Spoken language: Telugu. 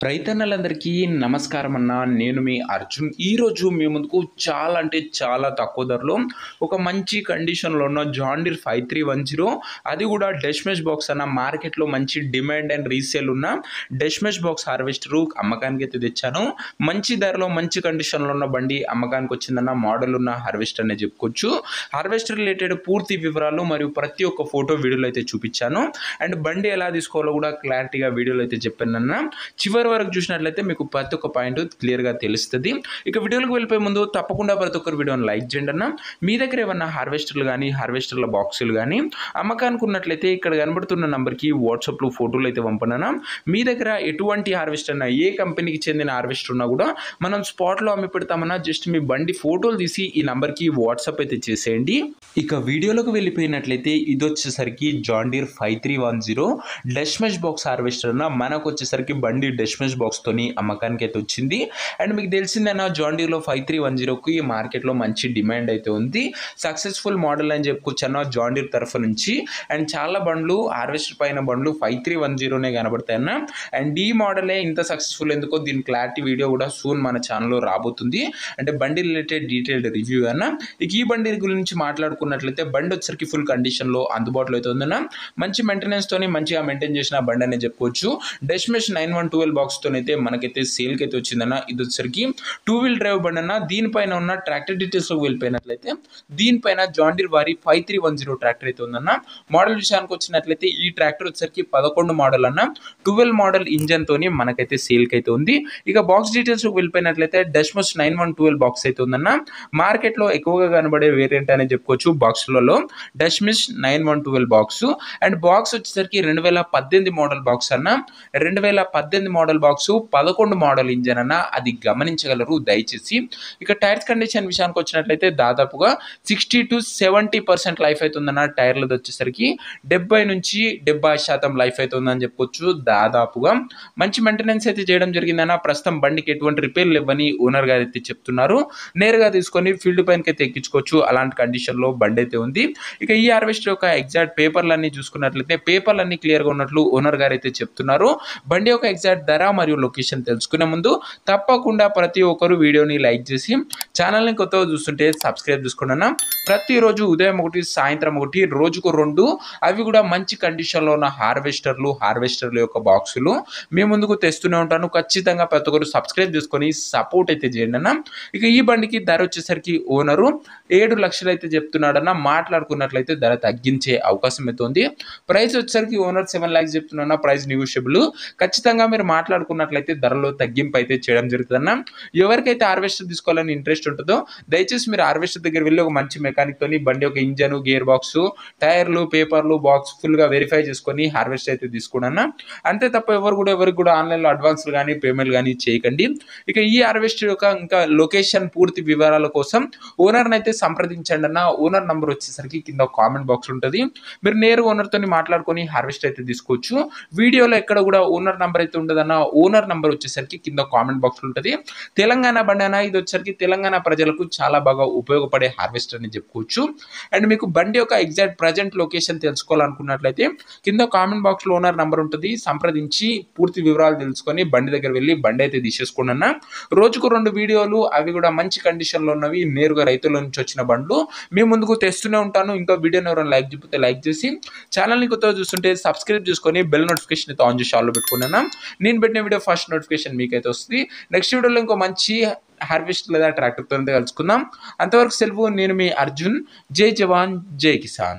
రైతన్నలందరికీ నమస్కారం అన్న. నేను మీ అర్జున్. ఈరోజు మీ ముందుకు చాలా అంటే చాలా తక్కువ ధరలో ఒక మంచి కండిషన్లో ఉన్న జాన్ డీర్ 5310 అది కూడా డెష్మెష్ బాక్స్ అన్న. మార్కెట్లో మంచి డిమాండ్ అండ్ రీసేల్ ఉన్న డెష్మెష్ బాక్స్ హార్వెస్టరు అమ్మకానికి అయితే తెచ్చాను. మంచి ధరలో మంచి కండిషన్లో ఉన్న బండి అమ్మకానికి వచ్చిందన్న. మోడల్ ఉన్న హార్వెస్టర్ అనే చెప్పుకోవచ్చు. హార్వెస్టర్ రిలేటెడ్ పూర్తి వివరాలు మరియు ప్రతి ఒక్క ఫోటో వీడియోలో అయితే చూపించాను. అండ్ బండి ఎలా తీసుకోవాలో కూడా క్లారిటీగా వీడియోలో అయితే చెప్పానన్న. చివరి వరకు చూసినట్లయితే మీకు ప్రతి ఒక్క పాయింట్ క్లియర్గా తెలుస్తుంది. ఇక వీడియోలకు వెళ్ళిపోయే ముందు తప్పకుండా ప్రతి ఒక్కరు వీడియోని లైక్ చేయండి అన్న. మీ దగ్గర ఏమన్నా హార్వెస్టర్లు కానీ హార్వెస్టర్ల బాక్సులు కానీ అమ్మకానికి ఉన్నట్లయితే ఇక్కడ కనబడుతున్న నంబర్కి వాట్సాప్లో ఫోటోలు అయితే పంపనన్నా. మీ దగ్గర ఎటువంటి హార్వెస్టర్ అన్నా, ఏ కంపెనీకి చెందిన హార్వెస్టర్ ఉన్నా కూడా మనం స్పాట్లో అమ్మి పెడతామన్నా. జస్ట్ మీ బండి ఫోటోలు తీసి ఈ నంబర్కి వాట్సాప్ అయితే చేసేయండి. ఇక వీడియోలోకి వెళ్ళిపోయినట్లయితే ఇది వచ్చేసరికి జాన్ డీర్ 5310 డెష్మెష్ బాక్స్ హార్వెస్టర్ అన్న. మనకు వచ్చేసరికి బండి డెష్మెష్ బాక్స్ తోని అమ్మకానికి అయితే వచ్చింది. అండ్ మీకు తెలిసిందన్నా జాన్ డీర్లో 5310కి మార్కెట్లో మంచి డిమాండ్ అయితే ఉంది. సక్సెస్ఫుల్ మోడల్ అని చెప్పుకోవచ్చు అన్న జాన్ డీర్ తరఫు నుంచి. అండ్ చాలా బండ్లు హార్వెస్టర్ పైన బండ్లు 5310నే కనబడతాయి అన్న. అండ్ ఈ మోడలే ఇంత సక్సెస్ఫుల్ ఎందుకో దీని క్లారిటీ వీడియో కూడా సూన్ మన ఛానల్లో రాబోతుంది. అంటే బండి రిలేటెడ్ డీటెయిల్డ్ రివ్యూ అన్న. ఇక ఈ బండి గురించి మాట్లాడుకున్నట్లయితే బండి వచ్చరికి ఫుల్ కండిషన్లో అందుబాటులో అయితే ఉందన్న. మంచి మెయింటెనెన్స్ తోని మంచిగా మెయింటైన్ చేసిన బండి అనే చెప్పుకోవచ్చు. డెష్మెష్ 9112 బాక్స్ తోనైతే మనకైతే సేల్కి అయితే వచ్చిందన్న. ఇది వచ్చరికి 2 వీల్ డ్రైవ్ బండి అన్న. దీనిపైన ఉన్న ట్రాక్టర్ డీటెయిల్స్లోకి వెళ్ళిపోయినట్లయితే దీనిపైన జాన్ డీర్ వారి 5310 ట్రాక్టర్ అయితే ఉందన్న. మోడల్ విషయానికి వచ్చినట్లయితే ఈ ట్రాక్టర్ వచ్చరికి 11 మోడల్ అన్న. 12 మోడల్ ఇంజన్ తోని మనకైతే సేల్కి అయితే ఉంది. ఇక బాక్స్ డీటెయిల్స్లోకి వెళ్ళిపోయినట్లయితే డెష్మెష్ 9112 బాక్స్ అయితే ఉందన్న. మార్కెట్లో ఎక్కువగా కనబడే వేరియంట్ అనేది చెప్పుకోవచ్చు బాక్సులలో డెష్మెష్ 9112 బాక్స్. అండ్ బాక్స్ వచ్చేసరికి 2018 మోడల్ బాక్స్ అన్న. 2018 మోడల్ బాక్స్ 11 మోడల్ ఇంజన్ అన్న. అది గమనించగలరు దయచేసి. ఇక టైర్స్ కండిషన్ విషయానికి వచ్చినట్లయితే దాదాపుగా 60 to 70% లైఫ్ అవుతుందన్న. టైర్లది వచ్చేసరికి 70 నుంచి 70% లైఫ్ అవుతుందని చెప్పుకోవచ్చు. దాదాపుగా మంచి మెయింటెనెన్స్ అయితే చేయడం జరిగిందన్న. ప్రస్తుతం బండికి ఎటువంటి రిపేర్లు ఇవ్వని ఓనర్ గారు అయితే చెప్తున్నారు. నేరుగా తీసుకొని ఫీల్డ్ పైనకి అయితే ఎక్కించుకోవచ్చు. అలాంటి కండిషన్లో బండి అయితే ఉంది. ఇక ఈ హార్వెస్టర్ యొక్క ఎగ్జాక్ట్ పేపర్లన్నీ చూసుకున్నట్లయితే పేపర్లన్నీ క్లియర్గా ఉన్నట్లు ఓనర్ గారు అయితే చెప్తున్నారు. బండి యొక్క ఎగ్జాక్ట్ ధర మరియు లొకేషన్ తెలుసుకునే ముందు తప్పకుండా ప్రతి ఒక్కరు వీడియోని లైక్ చేసి ఛానల్ని కొత్తగా చూస్తుంటే సబ్స్క్రైబ్ చేసుకోండి. ప్రతిరోజు ఉదయం ఒకటి సాయంత్రం ఒకటి రోజుకు 2 అవి కూడా మంచి కండిషన్లో ఉన్న హార్వెస్టర్ల యొక్క బాక్సులు మీ ముందుకు తెస్తూనే ఉంటాను. ఖచ్చితంగా ప్రతి ఒక్కరు సబ్స్క్రైబ్ చేసుకొని సపోర్ట్ అయితే చేయండి అన్న. ఇక ఈ బండికి ధర వచ్చేసరికి ఓనరు 7 లక్షలు అయితే చెప్తున్నాడన్న. మాట్లాడుకున్నట్లయితే ధర తగ్గించే అవకాశం అయితే ఉంది. ప్రైస్ వచ్చేసరికి ఓనర్ 7 lakhs చెప్తున్నా. Price negotiable. ఖచ్చితంగా మీరు మాట్లాడుకున్నట్లయితే ధరలో తగ్గింపు అయితే చేయడం జరుగుతుందన్న. ఎవరికైతే హార్వెస్టర్ తీసుకోవాలని ఇంట్రెస్ట్ ఉంటుందో దయచేసి మీరు హార్వెస్టర్ దగ్గర వెళ్ళి ఒక మంచి మెకానిక్ తోని బండి యొక్క ఇంజన్, గేర్ బాక్స్, టైర్లు, పేపర్లు, బాక్స్ ఫుల్గా వెరిఫై చేసుకొని హార్వెస్టర్ అయితే తీసుకోండి. అంతే తప్ప ఎవరికి కూడా ఆన్లైన్లో అడ్వాన్స్లు కానీ పేమెంట్ కానీ చేయకండి. ఇక ఈ హార్వెస్టర్ యొక్క ఇంకా లొకేషన్ పూర్తి వివరాల కోసం ఓనర్ని అయితే సంప్రదించండి అన్న. ఓనర్ నంబర్ వచ్చేసరికి కింద కామెంట్ బాక్స్ ఉంటుంది. మీరు నేరుగా ఓనర్తో మాట్లాడుకొని హార్వెస్టర్ అయితే తీసుకోవచ్చు. వీడియోలో ఎక్కడ కూడా ఓనర్ నంబర్ అయితే ఉండదన్న. ఓనర్ నంబర్ వచ్చేసరికి కింద కామెంట్ బాక్స్ ఉంటుంది. తెలంగాణ బండి అన్న. ఇది వచ్చేసరికి తెలంగాణ ప్రజలకు చాలా బాగా ఉపయోగపడే హార్వెస్టర్ అని చెప్పుకోవచ్చు. అండ్ మీకు బండి యొక్క ఎగ్జాక్ట్ ప్రజెంట్ లొకేషన్ తెలుసుకోవాలనుకున్నట్లయితే కింద కామెంట్ బాక్స్లో ఓనర్ నంబర్ ఉంటుంది. సంప్రదించి పూర్తి వివరాలు తెలుసుకొని బండి దగ్గర వెళ్ళి బండి అయితే తీసేసుకోండి అన్న. రోజుకు 2 వీడియోలు అవి కూడా మంచి కండిషన్లో ఉన్నవి నేరుగా రైతుల నుంచి వచ్చిన బండ్లు మీ ముందుకు తెస్తూనే ఉంటాను. ఇంకా వీడియోని ఎవరైనా లైక్ చెప్తే లైక్ చేసి ఛానల్ని కొత్తగా చూస్తుంటే సబ్స్క్రైబ్ చేసుకొని బెల్ నోటిఫికేషన్ అయితే ఆన్ చేసి ఆల్లో పెట్టుకున్నాను. నేను పెట్టిన వీడియో ఫస్ట్ నోటిఫికేషన్ మీకైతే వస్తుంది. నెక్స్ట్ వీడియోలో ఇంకో మంచి హార్వెస్టర్ లేదా ట్రాక్టర్తో కలుసుకుందాం. అంతవరకు సెలవు. నేను మీ అర్జున్. జై జవాన్ జై కిసాన్.